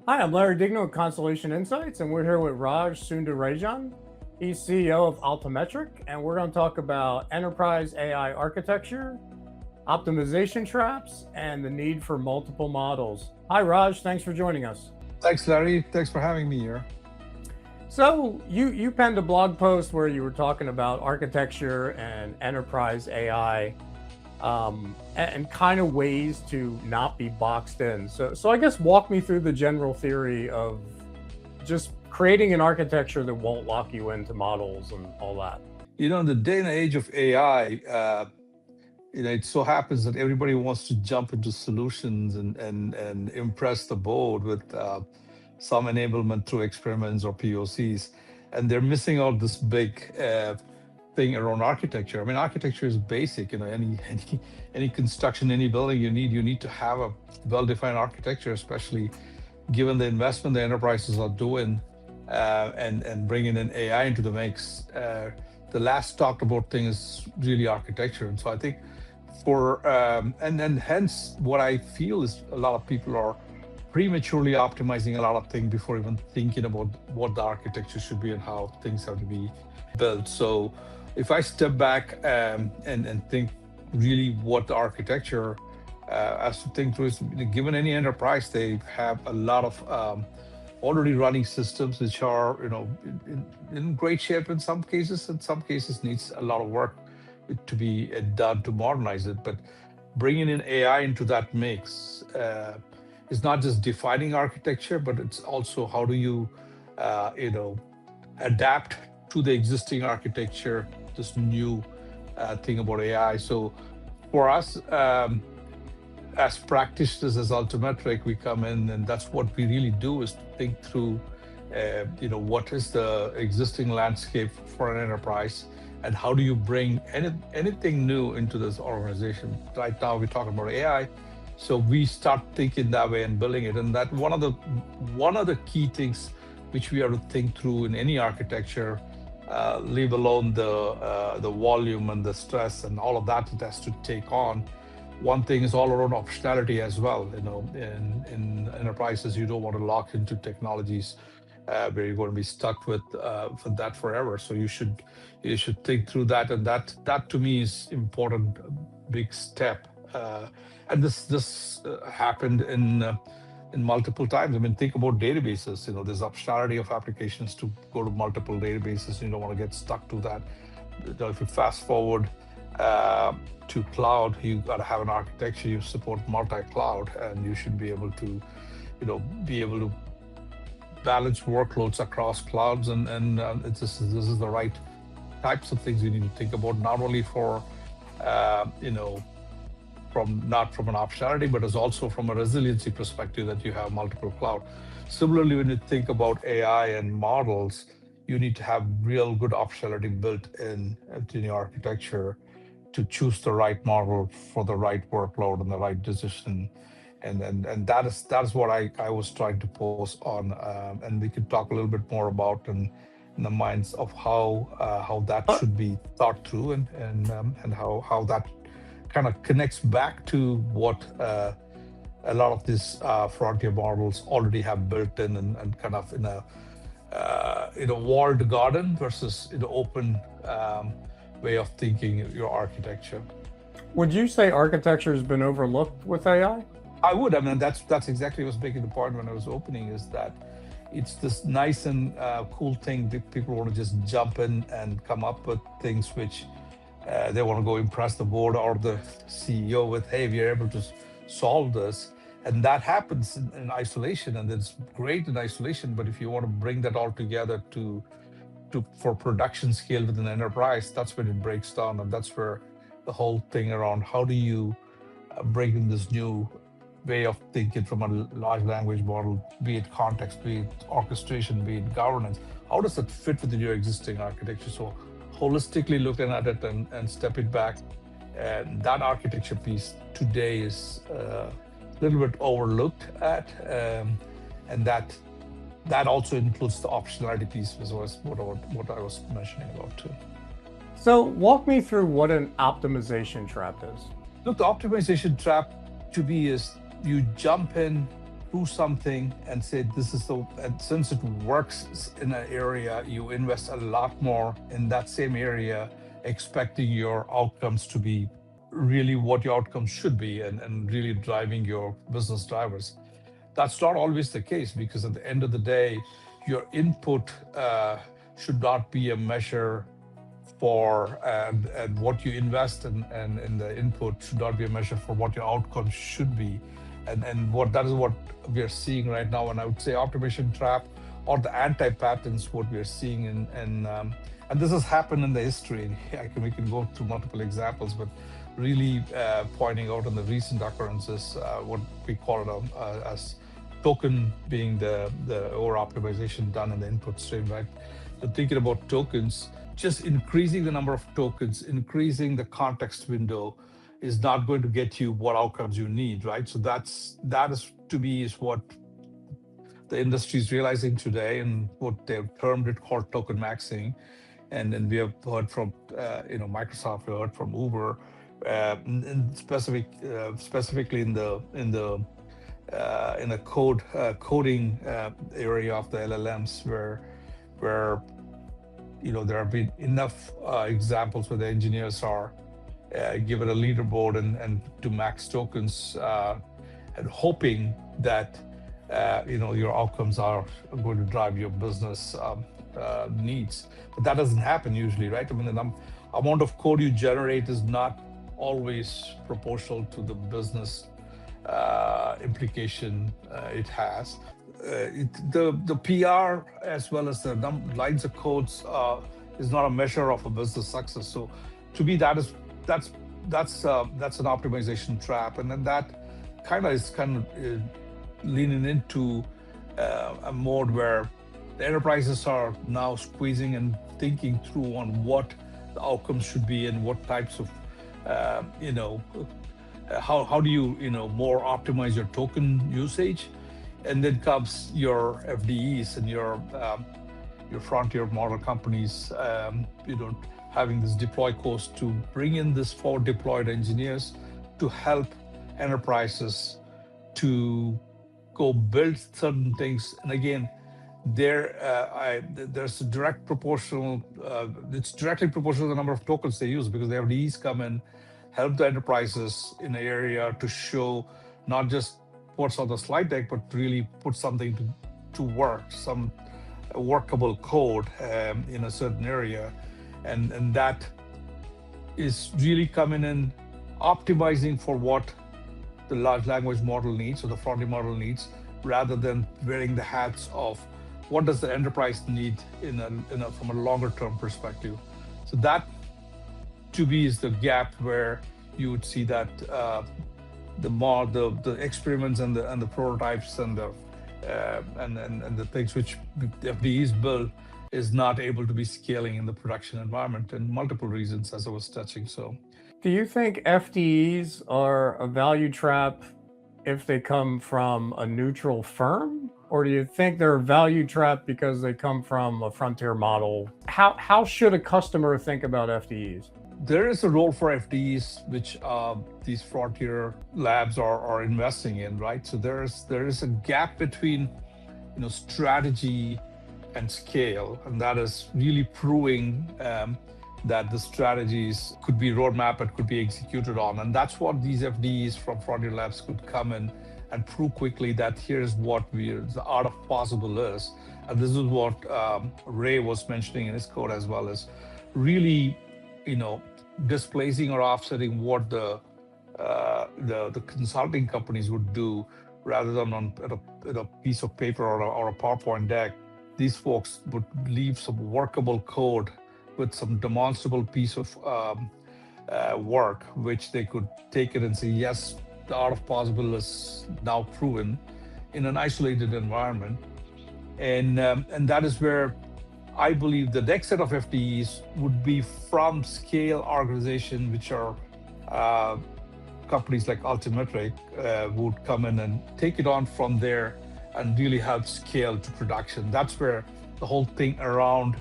Hi, I'm Larry Dignan with Constellation Insights, and we're here with Raj Sundaresan. He's CEO of Altimetrik, and we're going to talk about enterprise AI architecture, optimization traps, and the need for multiple models. Hi, Raj. Thanks for joining us. Thanks, Larry. Thanks for having me here. So you penned a blog post where you were talking about architecture and enterprise AI, and kind of ways to not be boxed in. So I guess walk me through the general theory of just creating an architecture that won't lock you into models and all that. In the day and age of AI, it so happens that everybody wants to jump into solutions and impress the board with some enablement through experiments or POCs, and they're missing out this big thing around architecture. I mean, architecture is basic. Any construction, any building you need to have a well-defined architecture, especially given the investment the enterprises are doing and bringing in AI into the mix. The last talked about thing is really architecture, and so I think and then hence what I feel is a lot of people are prematurely optimizing a lot of things before even thinking about what the architecture should be and how things have to be built. So if I step back and think really what the architecture has to think through is, given any enterprise, they have a lot of already running systems which are in great shape in some cases needs a lot of work to be done to modernize it. But bringing in AI into that mix is not just defining architecture, but it's also how do you adapt to the existing architecture, this new thing about AI. So for us, as practitioners, as Altimetrik, we come in, and that's what we really do, is to think through, what is the existing landscape for an enterprise, and how do you bring anything new into this organization. Right now, we're talking about AI, so we start thinking that way and building it. And that one of the key things which we have to think through in any architecture, leave alone the volume and the stress and all of that it has to take on. One thing is all around optionality as well. In enterprises, you don't want to lock into technologies where you're going to be stuck with for that forever. So you should think through that, and that to me is important, big step. And this happened in multiple times. I mean, think about databases. There's optionality of applications to go to multiple databases. You don't want to get stuck to that. If you fast forward to cloud, you got to have an architecture. You support multi-cloud, and you should be able to, balance workloads across clouds. And this is the right types of things you need to think about, not only for, not from an optionality, but as also from a resiliency perspective that you have multiple cloud. Similarly, when you think about AI and models, you need to have real good optionality built into your architecture to choose the right model for the right workload and the right decision. And that is what I was trying to pose on, and we could talk a little bit more about in the minds of how that should be thought through, and how that kind of connects back to what a lot of these frontier models already have built in, and kind of in a walled garden versus open way of thinking your architecture. Would you say architecture has been overlooked with AI? I would. I mean, that's exactly what was making the point when I was opening, is that it's this nice and cool thing that people want to just jump in and come up with things which they want to go impress the board or the CEO with, hey, we are able to solve this. And that happens in isolation, and it's great in isolation. But if you want to bring that all together for production scale with an enterprise, that's when it breaks down. And that's where the whole thing around how do you bring in this new way of thinking from a large language model, be it context, be it orchestration, be it governance, how does that fit within your existing architecture? So holistically looking at it and stepping back, and that architecture piece today is a little bit overlooked at, and that also includes the optionality piece, was what I was mentioning about too. So walk me through what an optimization trap is. Look, the optimization trap to me is you jump in prove something and say this is the, and since it works in an area, you invest a lot more in that same area, expecting your outcomes to be really what your outcomes should be, and really driving your business drivers. That's not always the case, because at the end of the day, your input should not be a measure for, and what you invest in the input should not be a measure for what your outcomes should be. And what that is what we are seeing right now. And I would say optimization trap, or the anti-patterns, what we are seeing and this has happened in the history. We can go through multiple examples, but really pointing out on the recent occurrences, what we call it as token being the over optimization done in the input stream, right? So thinking about tokens, just increasing the number of tokens, increasing the context window is not going to get you what outcomes you need, right? So that is to me is what the industry is realizing today, and what they've termed it called token maxing. And then we have heard from Microsoft, we heard from Uber, and specifically in the coding area of the LLMs, where there have been enough examples where the engineers are given a leaderboard and to max tokens, and hoping that your outcomes are going to drive your business needs. But that doesn't happen usually, right? I mean, the amount of code you generate is not always proportional to the business implication it has. The PR as well as the lines of codes is not a measure of a business success. So to me, that's an optimization trap, and then that is leaning into a mode where the enterprises are now squeezing and thinking through on what the outcomes should be, and what types of how do you more optimize your token usage. And then comes your FDEs and your frontier model companies, having this deploy cost to bring in this forward deployed engineers to help enterprises to go build certain things. And again, there's a direct proportional, it's directly proportional to the number of tokens they use, because the FDEs come in, help the enterprises in an area to show not just what's on the slide deck, but really put something to work, some workable code in a certain area. And that is really coming in, optimizing for what the large language model needs, or the frontier model needs, rather than wearing the hats of what does the enterprise need from a longer term perspective. So that, to me, is the gap where you would see that the experiments and the prototypes and the things which the FDEs build is not able to be scaling in the production environment, and multiple reasons, as I was touching. So, do you think FDEs are a value trap if they come from a neutral firm, or do you think they're a value trap because they come from a frontier model? How should a customer think about FDEs? There is a role for FDEs, which these frontier labs are investing in, right? So there is a gap between strategy and scale, and that is really proving that the strategies could be roadmap and could be executed on. And that's what these FDEs from frontier labs could come in and prove quickly, that here's what the art of possible is. And this is what Ray was mentioning in his code, as well as really displacing or offsetting what the consulting companies would do, rather than on a piece of paper or a PowerPoint deck. These folks would leave some workable code with some demonstrable piece of work, which they could take it and say, yes, the art of possible is now proven in an isolated environment. And that is where I believe the next set of FDEs would be from scale organization, which are companies like Altimetrik would come in and take it on from there and really help scale to production. That's where the whole thing around,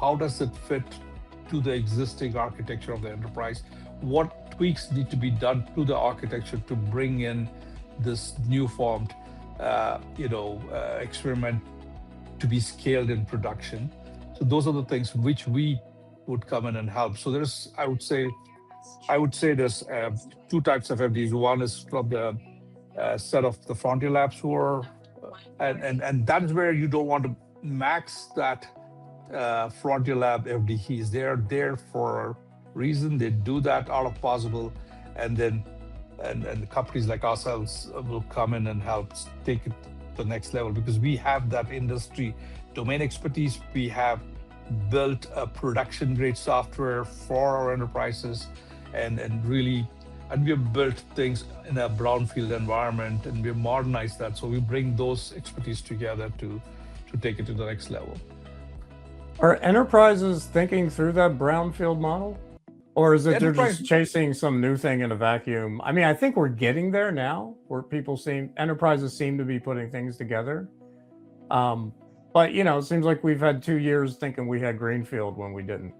how does it fit to the existing architecture of the enterprise? What tweaks need to be done to the architecture to bring in this new formed experiment to be scaled in production. So those are the things which we would come in and help. So there's, I would say there's two types of FDs. One is from the set of the frontier labs who are, and that is where you don't want to max that frontier lab FDEs. They're there for a reason. They do that out of possible, and then and companies like ourselves will come in and help take it to the next level because we have that industry domain expertise. We have built a production grade software for our enterprises, and really, and we have built things in a brownfield environment, and we've modernized that. So we bring those expertise together to take it to the next level. Are enterprises thinking through that brownfield model? Or is it they're just chasing some new thing in a vacuum? I mean, I think we're getting there now where enterprises seem to be putting things together. But, it seems like we've had 2 years thinking we had greenfield when we didn't.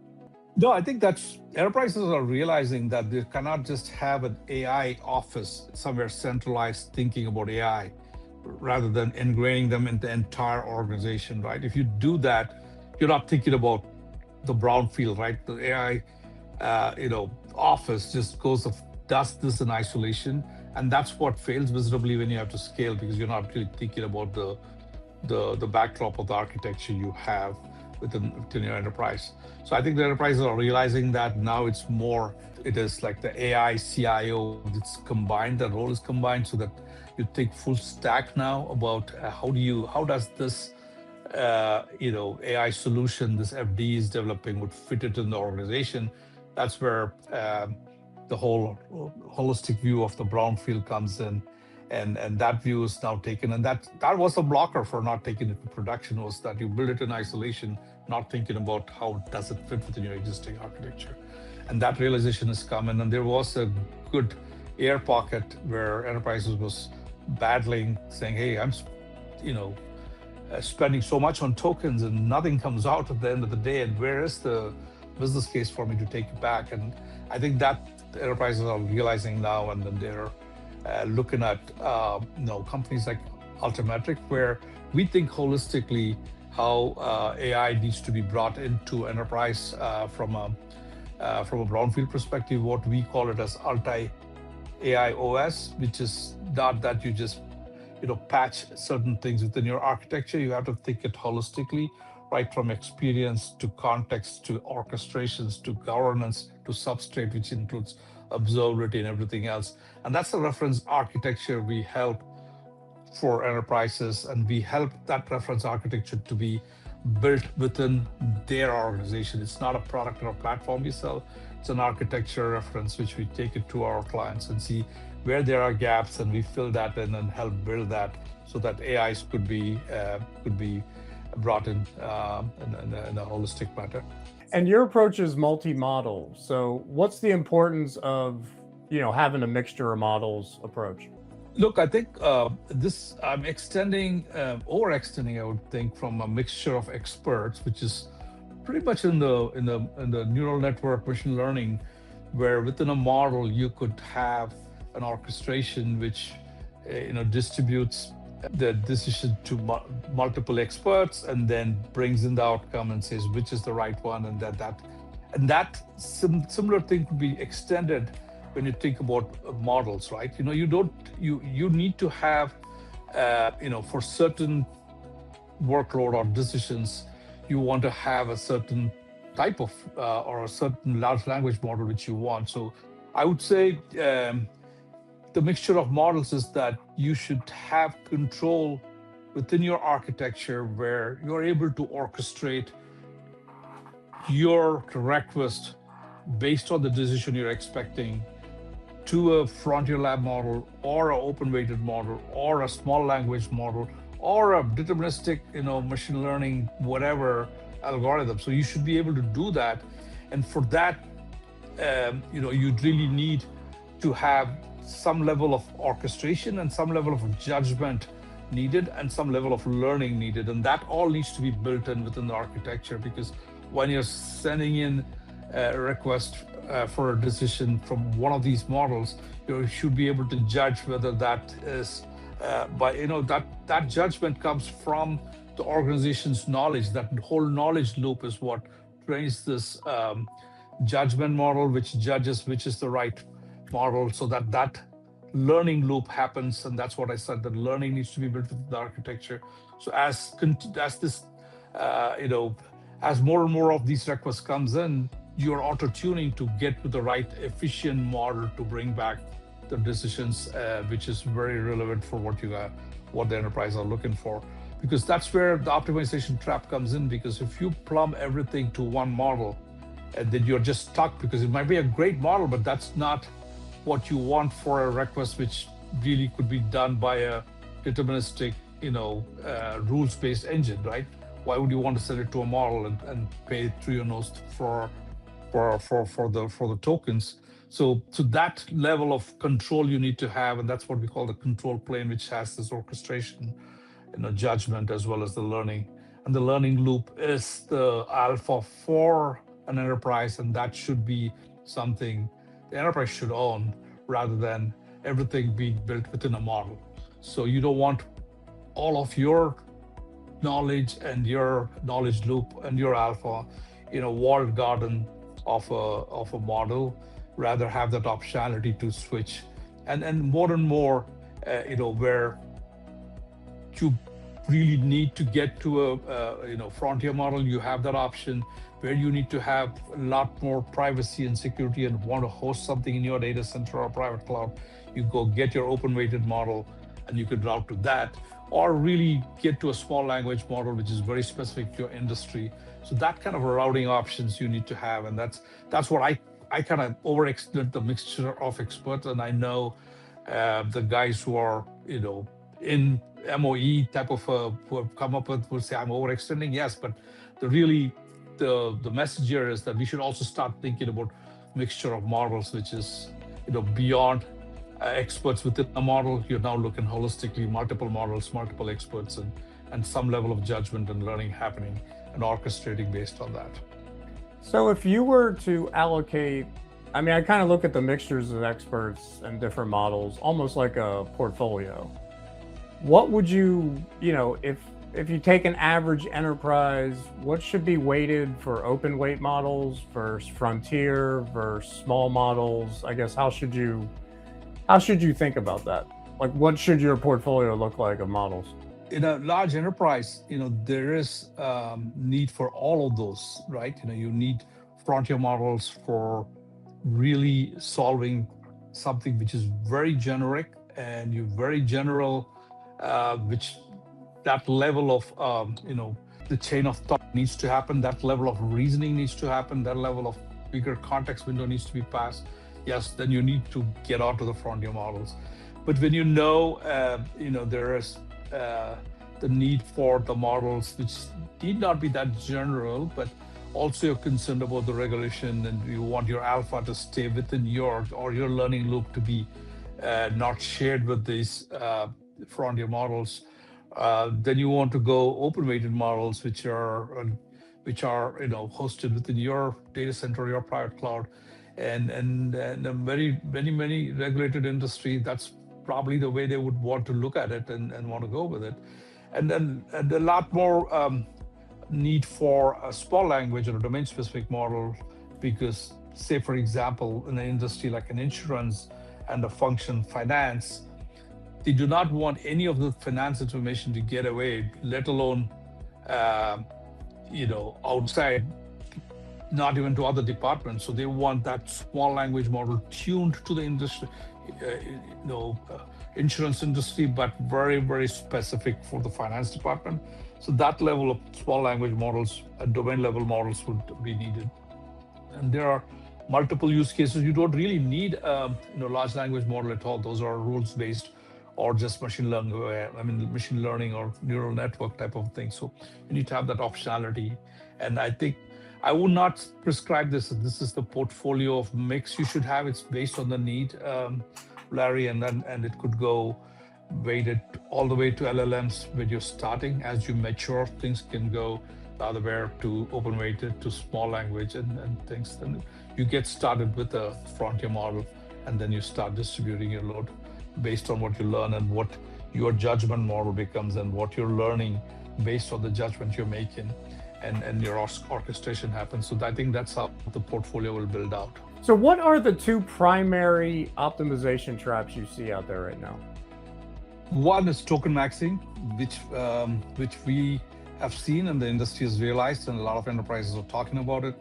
No, I think that's enterprises are realizing that they cannot just have an AI office somewhere centralized thinking about AI rather than ingraining them in the entire organization, right? If you do that, you're not thinking about the brownfield, right? The AI, office just does this in isolation, and that's what fails miserably when you have to scale because you're not really thinking about the backdrop of the architecture you have within your enterprise. So I think the enterprises are realizing that now it is like the AI CIO, it's combined, the role is combined so that you think full stack now about how does this AI solution, this FD is developing would fit it in the organization. That's where the whole holistic view of the brownfield comes in. And that view is now taken, and that was a blocker for not taking it to production, was that you build it in isolation, not thinking about how does it fit within your existing architecture. And that realization has come in, and there was a good air pocket where enterprises was battling, saying, hey, I'm spending so much on tokens and nothing comes out at the end of the day, and where is the business case for me to take it back? And I think that enterprises are realizing now, and then they're looking at companies like Altimetrik, where we think holistically how AI needs to be brought into enterprise from a brownfield perspective. What we call it as Alti AI OS, which is not that you just patch certain things within your architecture. You have to think it holistically, right from experience to context to orchestrations to governance to substrate, which includes observability and everything else. And that's the reference architecture we help for enterprises, and we help that reference architecture to be built within their organization. It's not a product or a platform we sell. It's an architecture reference which we take it to our clients and see where there are gaps, and we fill that in and help build that so that AIs could be brought in a holistic manner. And your approach is multi-model. So what's the importance of having a mixture of models approach? Look, I think I'm overextending, I would think, from a mixture of experts, which is pretty much in the neural network machine learning, where within a model you could have an orchestration which distributes the decision to multiple experts and then brings in the outcome and says which is the right one, and that similar thing could be extended when you think about models, right? You need to have for certain workload or decisions, you want to have a certain type of or a certain large language model which you want. So I would say the mixture of models is that you should have control within your architecture where you're able to orchestrate your request based on the decision you're expecting to a frontier lab model or an open weighted model or a small language model or a deterministic machine learning whatever algorithm. So you should be able to do that, and for that you'd really need to have some level of orchestration and some level of judgment needed and some level of learning needed, and that all needs to be built in within the architecture, because when you're sending in a request for a decision from one of these models, you should be able to judge whether that is But that judgment comes from the organization's knowledge. That whole knowledge loop is what trains this judgment model, which judges which is the right model, so that learning loop happens. And that's what I said, that learning needs to be built with the architecture. So as this as more and more of these requests comes in, you're auto tuning to get to the right efficient model to bring back the decisions, which is very relevant for what the enterprise are looking for. Because that's where the optimization trap comes in. Because if you plumb everything to one model, and then you're just stuck, because it might be a great model, but that's not what you want for a request, which really could be done by a deterministic, rules-based engine, right? Why would you want to send it to a model and pay through your nose for the tokens? So that level of control you need to have, and that's what we call the control plane, which has this orchestration, judgment, as well as the learning. And the learning loop is the alpha for an enterprise, and that should be something the enterprise should own, rather than everything being built within a model. So you don't want all of your knowledge and your knowledge loop and your alpha in a walled garden of a model. Rather have that optionality to switch, and more, where you really need to get to a frontier model, you have that option. Where you need to have a lot more privacy and security and want to host something in your data center or private cloud, you go get your open weighted model and you could route to that, or really get to a small language model which is very specific to your industry. So that kind of routing options you need to have, and that's what I kind of overextend the mixture of experts. And I know the guys who are in MOE type of who have come up with will say I'm overextending. Yes, but the message here is that we should also start thinking about mixture of models, which is beyond experts within a model. You're now looking holistically, multiple models, multiple experts, and some level of judgment and learning happening and orchestrating based on that. So if you were to allocate, I mean, I kind of look at the mixtures of experts and different models almost like a portfolio. What would you, if you take an average enterprise, what should be weighted for open weight models versus frontier versus small models? I guess how should you think about that? Like, what should your portfolio look like of models? In a large enterprise, there is need for all of those, right? You need frontier models for really solving something which is very generic and you very general, which that level of the chain of thought needs to happen, that level of reasoning needs to happen, that level of bigger context window needs to be passed. Yes, then you need to get onto the frontier models. But when there is the need for the models, which need not be that general, but also you're concerned about the regulation and you want your alpha to stay within your learning loop to be not shared with these frontier models, then you want to go open weighted models, which are hosted within your data center, your private cloud, and a many regulated industry. That's probably the way they would want to look at it and want to go with it. And then a lot more need for a small language or a domain specific model, because say, for example, in an industry like an insurance and a function finance, they do not want any of the finance information to get away, let alone outside, not even to other departments. So they want that small language model tuned to the industry, insurance industry, but very, very specific for the finance department. So that level of small language models and domain level models would be needed. And there are multiple use cases. You don't really need large language model at all. Those are rules based or just machine learning or neural network type of thing. So you need to have that optionality. And I think I would not prescribe this. This is the portfolio of mix you should have. It's based on the need, Larry, and it could go weighted all the way to LLMs when you're starting. As you mature, things can go the other way to open weighted to small language and things. Then you get started with a frontier model, and then you start distributing your load based on what you learn and what your judgment model becomes and what you're learning based on the judgment you're making, and your orchestration happens. So I think that's how the portfolio will build out. So, what are the two primary optimization traps you see out there right now? One is token maxing, which we have seen and the industry has realized, and a lot of enterprises are talking about it.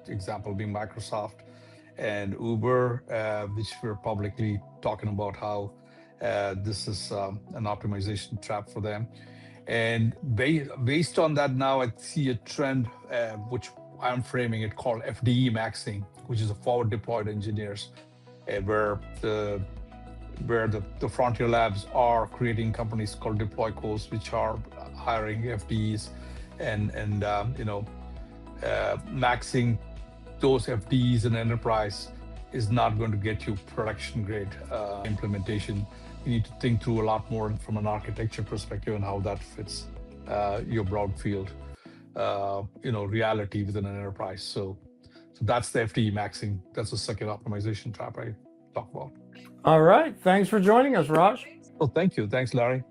Example being Microsoft and Uber, which we're publicly talking about how this is an optimization trap for them. And based on that, now I see a trend, which I'm framing it called FDE maxing, which is a forward deployed engineers, where the frontier labs are creating companies called Deploy Codes, which are hiring FDEs and maxing those FDEs in enterprise is not going to get you production grade implementation. You need to think through a lot more from an architecture perspective and how that fits your brownfield reality within an enterprise. So that's the FDE maxing. That's the second optimization trap I talk about. All right. Thanks for joining us, Raj. Oh, thank you. Thanks, Larry.